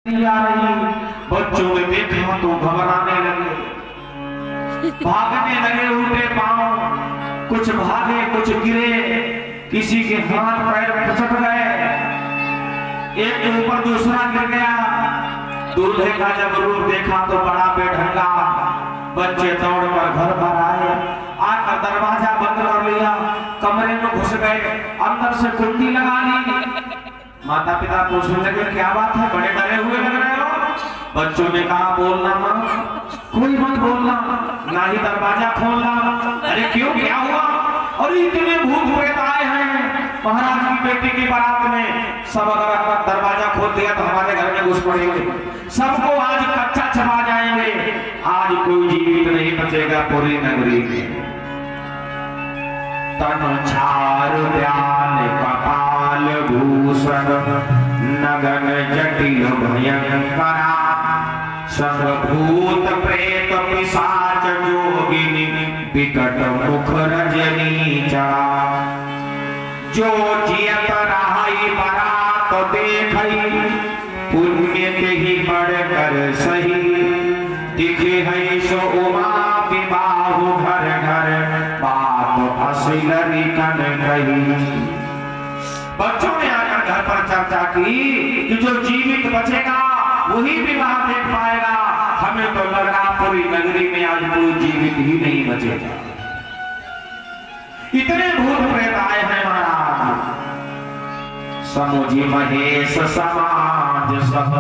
आ रही, बच्चों ने देखा तो घबराने लगे, भागने लगे उल्टे पांव, कुछ भागे कुछ गिरे, किसी के हाथ पैर फिसक गए, एक के ऊपर दूसरा गिर गया। दूल्हे का जब रूप देखा तो बड़ा बेढंगा। बच्चे दौड़कर घर पर आए, आकर दरवाजा बंद कर लिया, कमरे में घुस गए, अंदर से कुंडी लगा ली। माता पिता पूछने लगे क्या बात है, बड़े डरे हुए लग रहे हो। बच्चों ने कहा बोलना मां, कोई मत बोलना, ना ही दरवाजा खोलना। अरे क्यों, क्या हुआ? और इतने भूत प्रेत आए हैं महाराज की बेटी की बारात में, सब अगर दरवाजा खोल दिया तो हमारे घर में घुस पड़ेंगे, सबको आज कच्चा छपा जाएंगे, आज कोई जीवित नहीं बचेगा पूरी नगरी में। तन छार ध्यान कपाल भूषण नगन जटिल भयंकरा, सब भूत प्रेत पिशाच जोगिनी विकट मुख रजनी चढ़ा। जो जियत रहाई बरात देखई, पुण्य के ही बढ़कर सही, दिखे है सो उमा विबाहु घर घर, बात असिलरी कन कही। बच्चों ने आकर घर पर चर्चा की कि जो जीवित बचेगा वही विवाह देख पाएगा। हमें तो लग रहा पूरी नगरी में आज कोई जीवित ही नहीं बचेगा, इतने भूत प्रेत आए हैं महाराज। समुझी महेश समाज सब,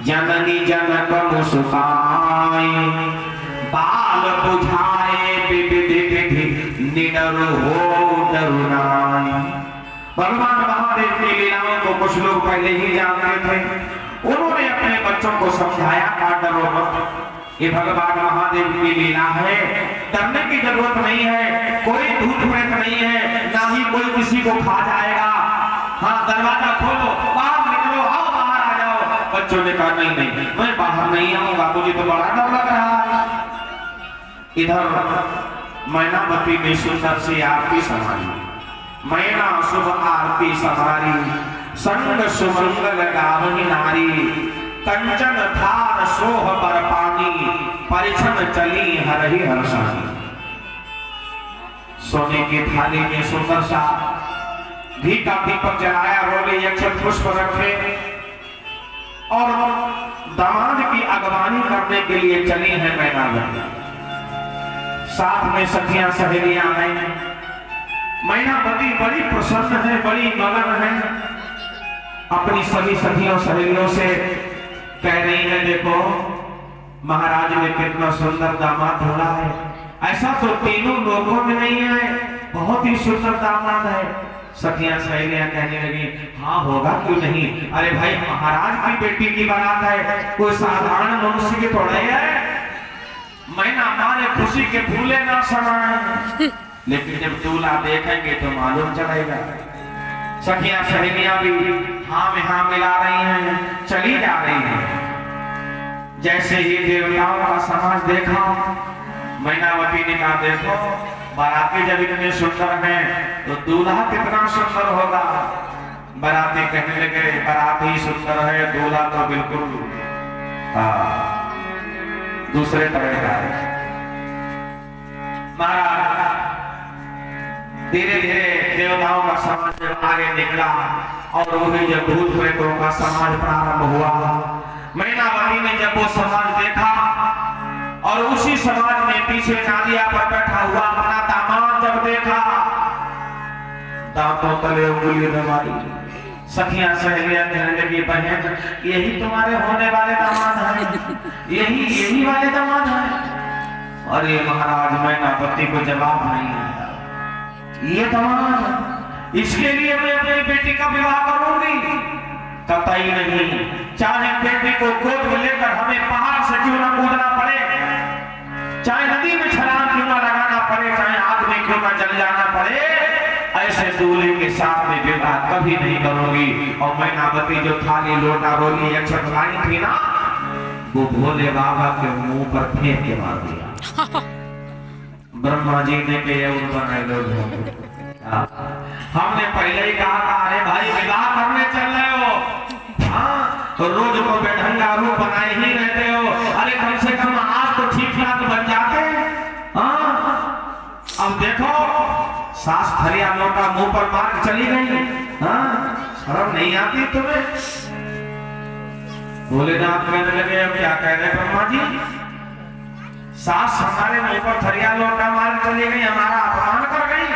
जननी जनक मुस्काई, बाल बुझाए विविध विधि निडर हो डरुनाई। भगवान महादेव की लीलाओं को कुछ लोग पहले ही जानते थे, उन्होंने अपने बच्चों को समझाया का डरो मत, ये भगवान महादेव की लीला है, डरने की जरूरत नहीं है, कोई भूत प्रेत नहीं है, ना ही कोई किसी को खा जाएगा। हाँ दरवाजा खोलो, बाहर निकलो, आओ बाहर आ जाओ। बच्चों ने कहा नहीं नहीं, मैं बाहर नहीं आऊंगा, मुझे तो बड़ा डर लग रहा है। इधर मैनावती ने सुंदर सी आरती संभाली, मैना शुभ आरती संभाली, संग सुमंगल गावनी नारी, कंचन थार सोह पर पानी, परिछन चली हरहि हर्षानी। सोने की थाली में सुंदर सा घी का दीपक जलाया, रोले अक्षत पुष्प रखे और दामाद की अगवानी करने के लिए चली है मैनावती। साथ में सखियां सहेलियां हैं। मैनावती बड़ी प्रसन्न है, बड़ी मगन है, अपनी सभी सखियों सहेलियों से कह रही है देखो महाराज ने कितना सुंदर दामाद ढूंढा है, ऐसा तो तीनों लोगों में नहीं है, बहुत ही सुंदर दामाद है। सखियां सहेलियां कहने लगी हाँ होगा क्यों नहीं, अरे भाई महाराज की बेटी की बारात है, कोई साधारण मनुष्य की थोड़ा है। मैना हमारे खुशी के फूले ना समाये, लेकिन जब दूल्हा देखेंगे तो मालूम चलेगा। सखियां सहेलियां भी हाँ में हाँ मिला रही हैं, चली जा रही हैं। जैसे ही देवताओं का समाज देखा, मैनावती ने कहा देखो बाराती जब इतने सुंदर हैं तो दूल्हा कितना सुंदर होगा। बाराती कहने लगे बाराती सुंदर है, दूल्हा तो बिल्कुल दूसरे तरह का है। महाराज धीरे धीरे देवताओं का समाज आगे निकला और वही जब भूत प्रेतों का समाज प्रारंभ हुआ। मैनावती ने जब वो समाज देखा और उसी समाज में पीछे नादिया पर बैठा हुआ अपना दामाद जब देखा, दांतों तले उंगली दबाई। सखियां सहेलियां कहने लगी बहन यही तुम्हारे होने वाले दामाद हैं, यही वाले दामाद हैं। अरे महाराज मैनावती को जवाब नहीं आया, ये दामाद इसके लिए मैं अपनी बेटी का विवाह करूंगी, कतई नहीं, चाहे बेटी को गोद में लेकर हमें पहाड़ से क्यों न कूदना पड़े, चाहे नदी में छलांग क्यों न लगाना पड़े, चाहे आग में क्यों न जल जाना पड़े, ऐसे दूल्हे के साथ में विवाह कभी नहीं करूंगी। और मैनावती जो थाली लोटा रोली अक्षत लाई थी ना, वो भोले बाबा के मुंह पर फेंक के मार दिया। ब्रह्मा जी ने के बनाए लोग हमने पहले ही कहा था अरे भाई विवाह करने चल रहे हो, हाँ तो रोज को बेढंगा रूप बनाए ही रहते हो। अरे कम से कम आज तो ठीक ठाक बन जाते। हाँ अब देखो सास थरिया लोटा मुंह पर मार के चली गई। हाँ शर्म नहीं आती तुम्हें? भोलेनाथ कहने लगे अब क्या कह रहे ब्रह्मा जी, सास हमारे मुंह पर थरिया लोटा मार के चली गई, हमारा अपमान कर गई।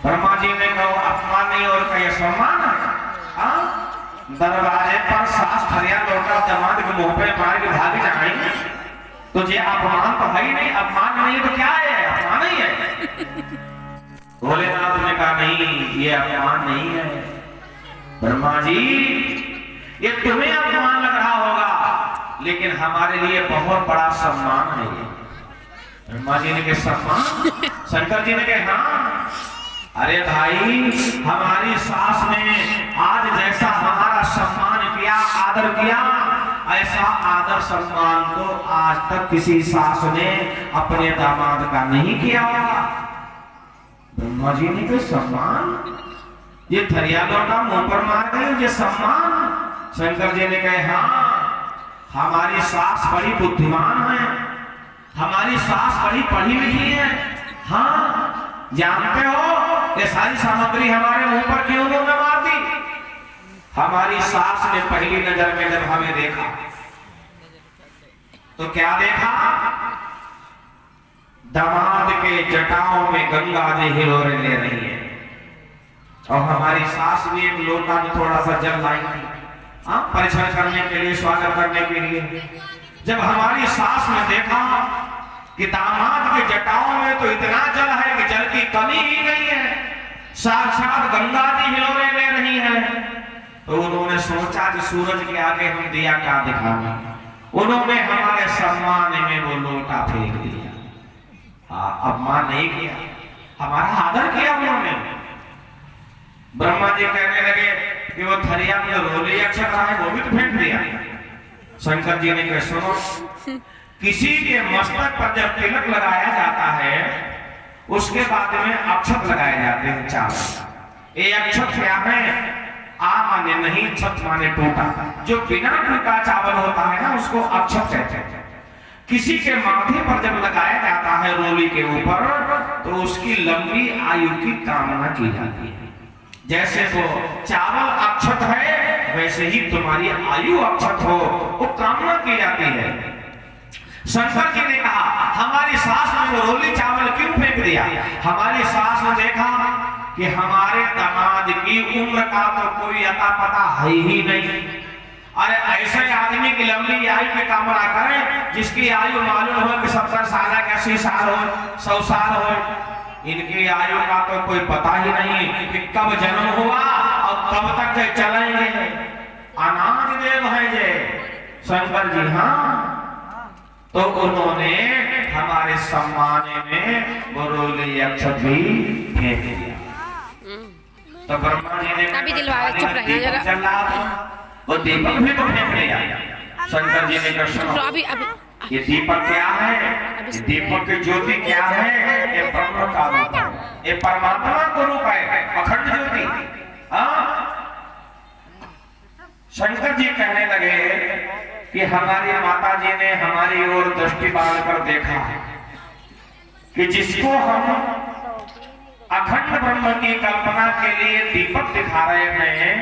ब्रह्मा जी ने कहा अपमान नहीं और कहीं सम्मान है। हाँ दरवाजे पर सास थरिया लोटा दामाद के मुंह पे मार के भाग जाएंगे तो ये अपमान तो है ही नहीं। अपमान नहीं तो क्या है? अपमान ही है। भोलेनाथ ने कहा नहीं ये अपमान नहीं है ब्रह्मा जी, ये तुम्हें अपमान लग रहा होगा लेकिन हमारे लिए बहुत बड़ा सम्मान है ये। ब्रह्मा जी ने कहा सम्मान? शंकर जी ने कहा हाँ। अरे भाई हमारी सास ने आज जैसा हमारा सम्मान किया आदर किया ऐसा आदर सम्मान तो आज तक किसी सास ने अपने दामाद का नहीं किया। ब्रह्मा जी ने कहा सम्मान? ये थरिया लोटा मुंह पर मार गए ये सम्मान? शंकर जी ने कहा हाँ हमारी सास बड़ी बुद्धिमान है, हमारी सास बड़ी पढ़ी लिखी है। हाँ जानते हो ये सारी सामग्री हमारे मुंह पर क्यों उन्होंने मार दी? हमारी सास ने पहली नजर में जब हमें देखा तो क्या देखा? दामाद के जटाओं में गंगा जी हिलोरे ले रही है और हमारी सास भी एक लोटा में थोड़ा सा जल लाई थी परीक्षण करने के लिए, स्वागत करने के लिए। जब हमारी सास ने देखा कि दामाद के जटाओं में तो इतना जल है कि जल की कमी ही नहीं है, साक्षात गंगा जी हिलोरे ले रही है, तो उन्होंने सोचा कि सूरज के आगे हम दिया क्या दिखाएं। उन्होंने हमारे सम्मान में वो लोटा फेंक दिया। अपमान नहीं किया, हमारा आदर किया उन्होंने। ब्रह्मा जी कहने लगे कि वो थरिया में रोली अक्षत है वो भी तो फेंक दिया। शंकर जी ने कहा सुनो, किसी के मस्तक पर जब तिलक लगाया जाता है उसके बाद में अक्षत लगाए जाते हैं चावल। ये अक्षत क्या है? आ माने नहीं, छत माने टूटा। जो बिना टूटा चावल होता है ना उसको अक्षत कहते हैं। किसी के माथे पर जब लगाया जाता है रोली के ऊपर तो उसकी लंबी आयु की कामना की जाती है। जैसे वो चावल अक्षत है वैसे ही तुम्हारी आयु अक्षत हो वो कामना की जाती है। शंकर जी ने कहा हमारी सास ने वो रोली चावल क्यों फेंक दिया? हमारी सास ने देखा कि हमारे दामाद की उम्र का तो कोई अता पता है ही नहीं। अरे ऐसे आदमी की लंबी आयु की कामना करें जिसकी आयु मालूम हो कि 70 साल, 80 साल हो, 100 साल हो। इनकी आयु का तो कोई पता ही नहीं कि कब जन्म हुआ और कब तक चलेंगे। अनाथ देव है ये शंकर जी। हाँ तो उन्होंने हमारे सम्मान में वो रोली अक्षत भी फेंक दिया। तो ब्रह्मा जी ने अभी दिलवा चुप रहना जरा, वो दीपक भी तो फेंक दिया। शंकर जी ने कहा ये दीपक क्या है? ये दीपक की ज्योति क्या है? ये ब्रह्म का रूप है, ये परमात्मा का रूप है, अखंड ज्योति। शंकर जी कहने लगे कि हमारी माता जी ने हमारी ओर दृष्टि डालकर देखा कि जिसको हम अखंड ब्रह्म की कल्पना के लिए दीपक दिखा रहे हैं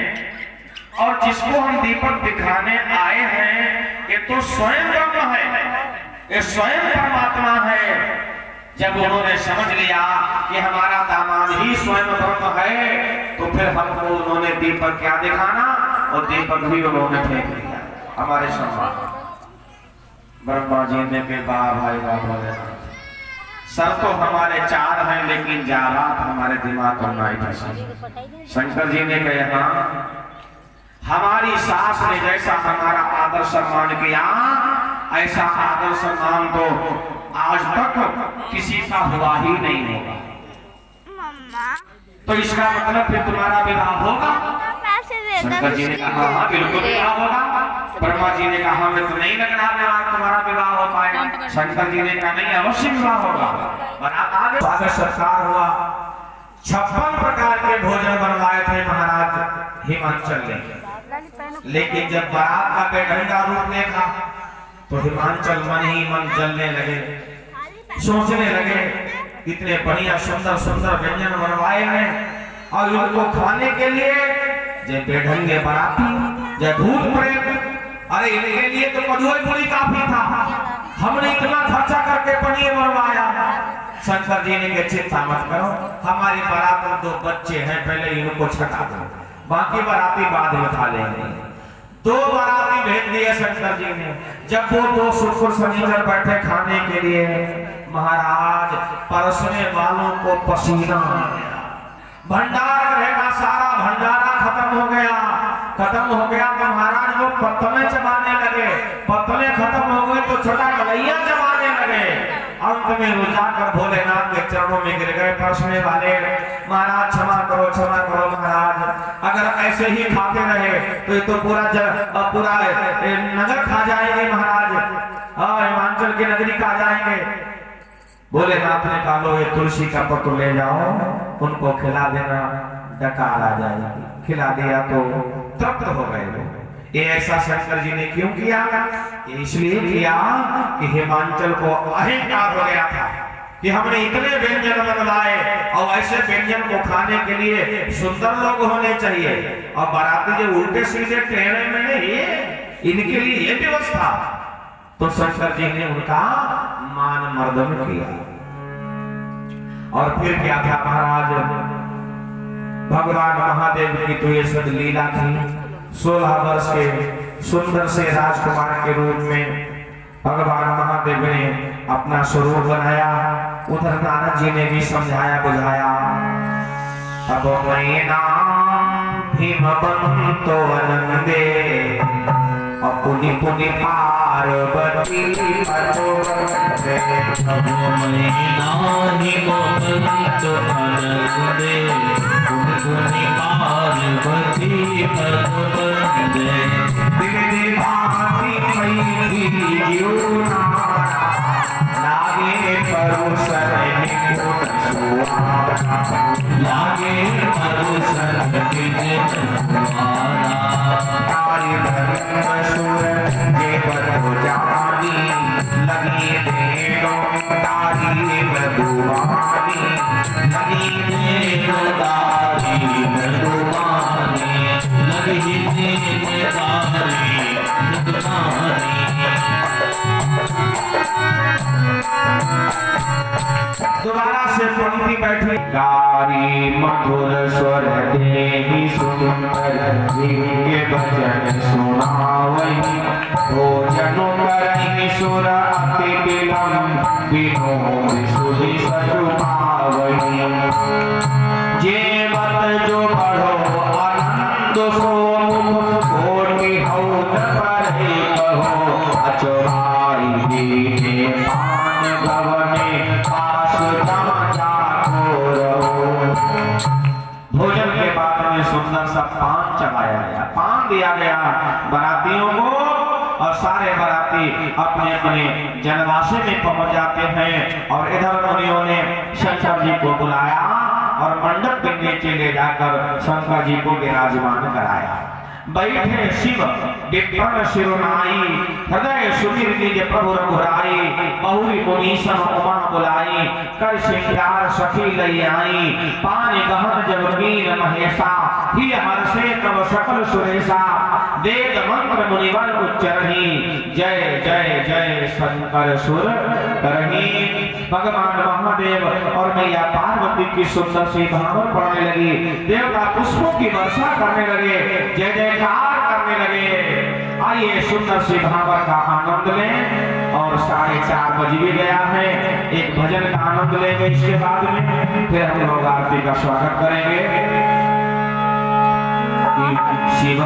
और जिसको हम दीपक दिखाने आए हैं ये तो स्वयं ब्रह्म है, ये स्वयं परमात्मा है। जब उन्होंने समझ लिया कि हमारा दामाद ही स्वयं ब्रह्म है तो फिर हमको उन्होंने दीपक क्या दिखाना और दीपक भी उन्होंने फेंक दिया हमारे सम्मान। ब्रह्मा जी ने के वाह भाई वाह बोले सर तो हमारे 4 हैं लेकिन जारात हमारे दिमाग पर नहीं फंसी। शंकर जी ने कहा हमारी सास ने जैसा हमारा आदर सम्मान किया ऐसा आदर सम्मान तो आज तक किसी का हुआ ही नहीं होगा। तो इसका मतलब फिर तुम्हारा विवाह होगा? शंकर जी ने कहा हाँ बिल्कुल विवाह होगा। ब्रह्मा जी ने कहा हमें तो नहीं लग रहा तुम्हारा विवाह हो पाएगा। शंकर जी ने कहा नहीं अवश्य विवाह होगा। बारात आगे स्वागत सत्कार हुआ, 56 प्रकार के भोजन बनवाए थे महाराज हिमाचल ने। लेकिन जब बारात का बेढंगा रूप देखा तो हिमांचल मन ही मन जलने लगे, सोचने लगे इतने बढ़िया सुंदर सुंदर व्यंजन बनवाए हैं और उनको खाने के लिए जय बेढंगे बाराती, जय भूत प्रेत, अरे इनके लिए तो मधुई पूरी काफी था, हमने इतना खर्चा करके पनीर बनवाया। शंकर जी ने कहा चिंता मत करो, हमारी बारात में 2 बच्चे हैं, पहले इनको छटा दो, बाकी बाराती बाद में खा लेंगे। 2 बाराती भेज दिए शंकर जी ने। जब वो 2 शुक्र शनिवार बैठे खाने के लिए, महाराज परसने वालों को पसीना, भंडार रहेगा सारा भंडारा खत्म हो गया। खत्म हो गया तो महाराज वो पत्तले चबाने लगे, पत्तले खत्म हो गए तो छोटा गलैया चबाने लगे। अंत में रुझा कर भोलेनाथ के चरणों में गिर गए परसने वाले। महाराज क्षमा करो महाराज, अगर ऐसे ही खाते रहे तो ये तो पूरा नगर खा जाएंगे महाराज, हिमांचल की नगरी खा जाएंगे। भोलेनाथ ने कहा लो ये तुलसी का पत्र ले जाओ, उनको खिला देना, डकार आ जाएगी। खिला दिया तो तृप्त हो गए लोग। ये ऐसा शंकर जी ने क्यों किया? इसलिए किया कि हिमांचल को अहंकार हो गया था कि हमने इतने व्यंजन बनवाए और ऐसे व्यंजन को खाने के लिए सुंदर लोग होने चाहिए, और बाराती जो उल्टे सीधे टेढ़े में नहीं, इनके लिए ये व्यवस्था। तो शंकर जी ने उनका मान मर्दन किया। और फिर क्या था महाराज, भगवान महादेव की तो ये सब लीला थी। 16 वर्ष के सुंदर से राजकुमार के रूप में भगवान महादेव ने अपना स्वरूप बनाया। उधर नारद जी ने भी समझाया बुझाया। अब मैं नाम भीम बंतो वनंदे, पुनि पुनि पार्वती पतोवंदे। अब मैं नाहि बंतो वनंदे, पुनि पुनि पार्वती पतोवंदे। दिव्य भांति मयि जीवनारा, लागे परुषर निपुण सुआरा, लागे परुषर निपुण सुआरा। तारी धर्म सुर ये बतो जानी, लगी देनो तारी मधुवानी, लगी देनो तारी मधुवानी, लगी देनो तारी मधुवानी। दोबारा से पंक्ति बैठी। गारी मधुर स्वर देहि सुंदर, जिनके भजन सुनावई, भोजन करहि सुर अति विलंब, विनोद सुधि सचु पावई। जेवत जो बढ़ो आनंद सोमुख, कोटि हौद पढ़े कहो, अचराई दीने पान गवने, पास जमा जाको रहो। भोजन के बाद में सुंदर सा पान चढ़ाया गया, पान दिया गया बारातियों को, और सारे बाराती अपने अपने जनवासे में पहुंच जाते हैं। और इधर मुनियों ने शंकर जी को बुलाया और मंडप के नीचे ले जाकर शंकर जी को विराजमान कराया। बैठे शिव विप्रण शिरोनाई, हृदय सुधीर निज प्रभु रघुराई, बहुरी मुनीसन उमा बुलाई, कर श्रृंगार सखी लई आई, पानी गहन जगीर महेशा, ही हर्षे तब सकल सुरेशा, वेद मंत्र मुनिवर उच्चरहि, जय जय जय शंकर सुर करहि। भगवान महादेव और मैया पार्वती की सुंदर सी भावर पड़ने लगी, देवता पुष्पों की वर्षा करने लगे, जय जयकार करने लगे। आइए सुंदर सी भावर का आनंद लें। और 4:30 बज भी गया है, एक भजन का आनंद लेंगे, इसके बाद में फिर हम लोग आरती का स्वागत करेंगे। शिव